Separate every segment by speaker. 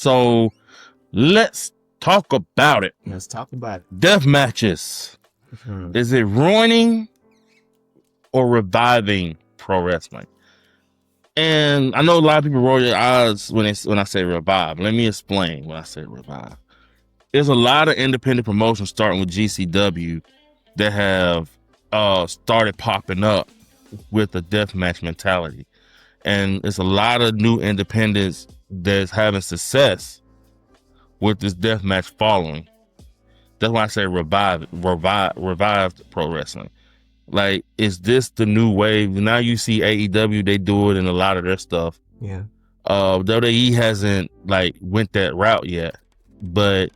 Speaker 1: So let's talk about it.
Speaker 2: Let's talk about it.
Speaker 1: Death matches. Is it ruining or reviving pro wrestling? And I know a lot of people roll their eyes when I say revive. Let me explain when I say revive. There's a lot of independent promotions starting with GCW that have started popping up with a deathmatch mentality. And it's a lot of new independents that's having success with this deathmatch following. That's why I say revived pro wrestling. Like, is this the new wave? Now you see AEW, they do it in a lot of their stuff.
Speaker 2: Yeah.
Speaker 1: WWE hasn't like went that route yet, but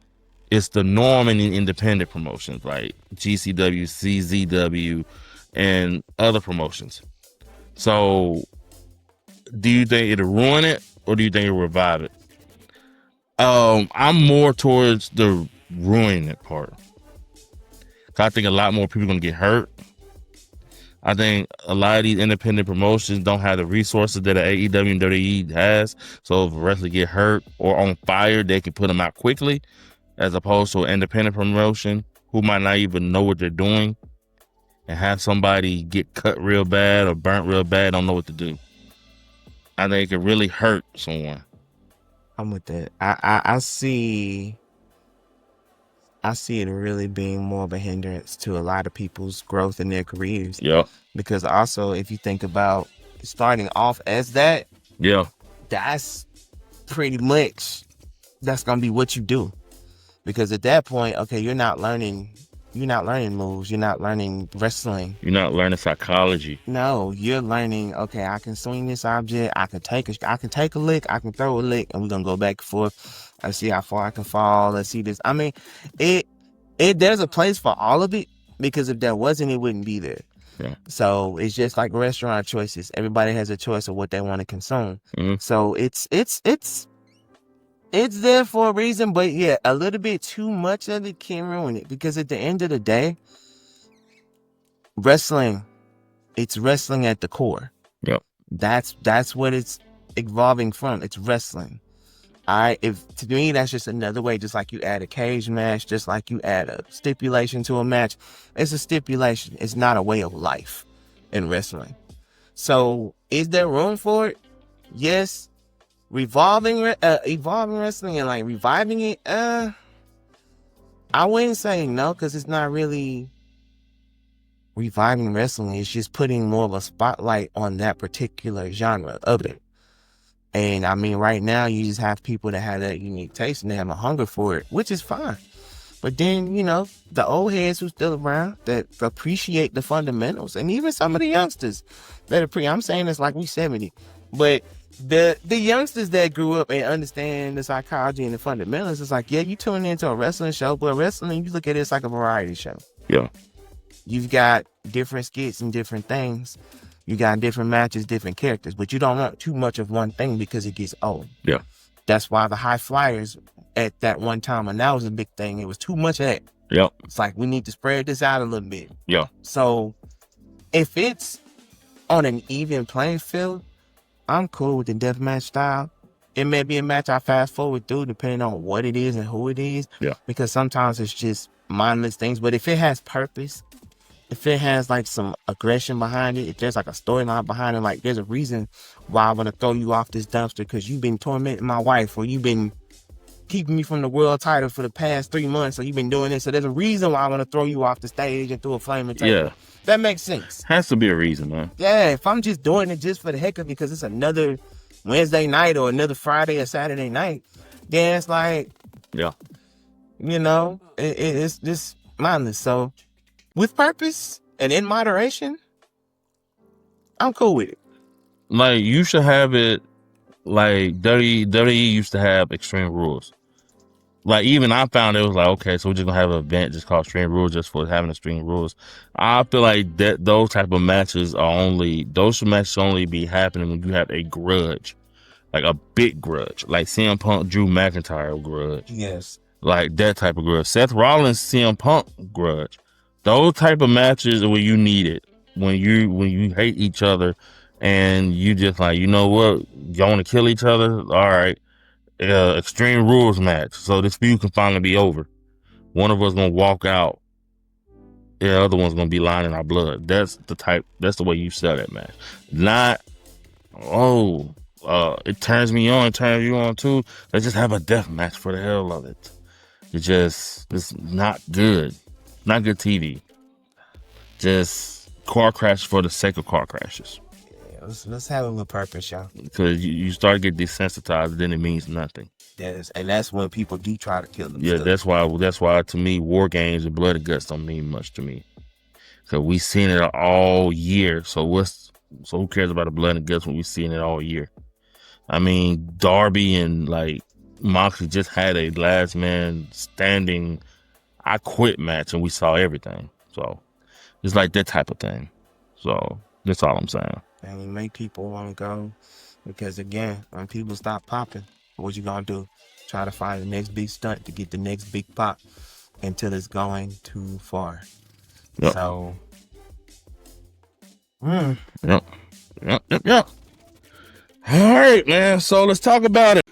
Speaker 1: it's the norm in the independent promotions like GCW, CZW, and other promotions. So do you think it'll ruin it or do you think it'll revive it? I'm more towards the ruining it part. I think a lot more people are going to get hurt. I think a lot of these independent promotions don't have the resources that AEW and WWE has. So if a wrestler get hurt or on fire, they can put them out quickly, as opposed to an independent promotion who might not even know what they're doing and have somebody get cut real bad or burnt real bad, don't know what to do. I think it can really hurt someone.
Speaker 2: I'm with that. I see it really being more of a hindrance to a lot of people's growth in their careers.
Speaker 1: Yeah.
Speaker 2: Because also, if you think about starting off as that,
Speaker 1: yeah,
Speaker 2: that's pretty much, that's going to be what you do. Because at that point, okay, you're not learning moves. You're not learning wrestling.
Speaker 1: You're not learning psychology.
Speaker 2: No, you're learning, okay, I can swing this object. I can take a lick. I can throw a lick, and we're going to go back and forth. I see how far I can fall. Let's see this. I mean, there's a place for all of it, because if there wasn't, it wouldn't be there.
Speaker 1: Yeah.
Speaker 2: So it's just like restaurant choices. Everybody has a choice of what they want to consume.
Speaker 1: Mm-hmm.
Speaker 2: So it's there for a reason, but yeah, a little bit too much of it can ruin it, because at the end of the day, it's wrestling at the core.
Speaker 1: Yep.
Speaker 2: That's what it's evolving from. It's wrestling. To me, that's just another way, just like you add a cage match, just like you add a stipulation to a match. It's a stipulation. It's not a way of life in wrestling. So is there room for it? Yes. Evolving wrestling and like reviving it, I wouldn't say no, because it's not really reviving wrestling. It's just putting more of a spotlight on that particular genre of it. And I mean, right now you just have people that have that unique taste and they have a hunger for it, which is fine. But then, the old heads who's still around that appreciate the fundamentals, and even some of the youngsters that I'm saying it's like we 70, but the youngsters that grew up and understand the psychology and the fundamentals, it's like, yeah, you tune into a wrestling show, but wrestling, you look at it, it's like a variety show.
Speaker 1: Yeah.
Speaker 2: You've got different skits and different things. You got different matches, different characters, but you don't want too much of one thing because it gets old.
Speaker 1: Yeah.
Speaker 2: That's why the high flyers at that one time, and that was a big thing. It was too much of that.
Speaker 1: Yep.
Speaker 2: It's like, we need to spread this out a little bit.
Speaker 1: Yeah.
Speaker 2: So if it's on an even playing field, I'm cool with the deathmatch style. It may be a match I fast forward through depending on what it is and who it is.
Speaker 1: Yeah.
Speaker 2: Because sometimes it's just mindless things. But if it has purpose, if it has like some aggression behind it, if there's like a storyline behind it, like there's a reason why I want to throw you off this dumpster because you've been tormenting my wife, or you've been keeping me from the world title for the past 3 months, or you've been doing this. So there's a reason why I want to throw you off the stage and through a flaming table.
Speaker 1: Yeah.
Speaker 2: That makes sense.
Speaker 1: Has to be a reason, man.
Speaker 2: Yeah, if I'm just doing it just for the heck of it because it's another Wednesday night or another Friday or Saturday night, then it's like,
Speaker 1: yeah,
Speaker 2: it's just mindless. So with purpose and in moderation, I'm cool with it.
Speaker 1: Like, you should have it like WWE used to have Extreme Rules. Like, even I found it was like, okay, so we're just gonna have an event just called Extreme Rules just for having Extreme Rules. I feel like that those type of matches should only be happening when you have a grudge, like a big grudge, like CM Punk Drew McIntyre grudge.
Speaker 2: Yes.
Speaker 1: Like that type of grudge. Seth Rollins CM Punk grudge. Those type of matches are where you need it. When you hate each other and you just like, you know what, you want to kill each other? All right. Extreme Rules match. So this feud can finally be over. One of us gonna walk out. The other one's gonna be lying in our blood. That's the type. That's the way you sell that match. Not it turns me on, turns you on too. Let's just have a death match for the hell of it. It's not good. Not good TV. Just car crash for the sake of car crashes.
Speaker 2: Yeah, let's have it with purpose, y'all.
Speaker 1: Because you start to get desensitized, then it means nothing.
Speaker 2: Yes, and that's when people do try to kill
Speaker 1: Yeah,
Speaker 2: themselves.
Speaker 1: that's why to me, war games and blood and guts don't mean much to me. Because we seen it all year. So who cares about the blood and guts when we seen it all year? I mean, Darby and like Moxley just had a last man standing I quit match and we saw everything. So it's like that type of thing. So that's all I'm saying.
Speaker 2: And we make people want to go because again, when people stop popping, what you gonna do? Try to find the next big stunt to get the next big pop until it's going too far.
Speaker 1: Yep.
Speaker 2: So,
Speaker 1: Yep. All right, man. So let's talk about it.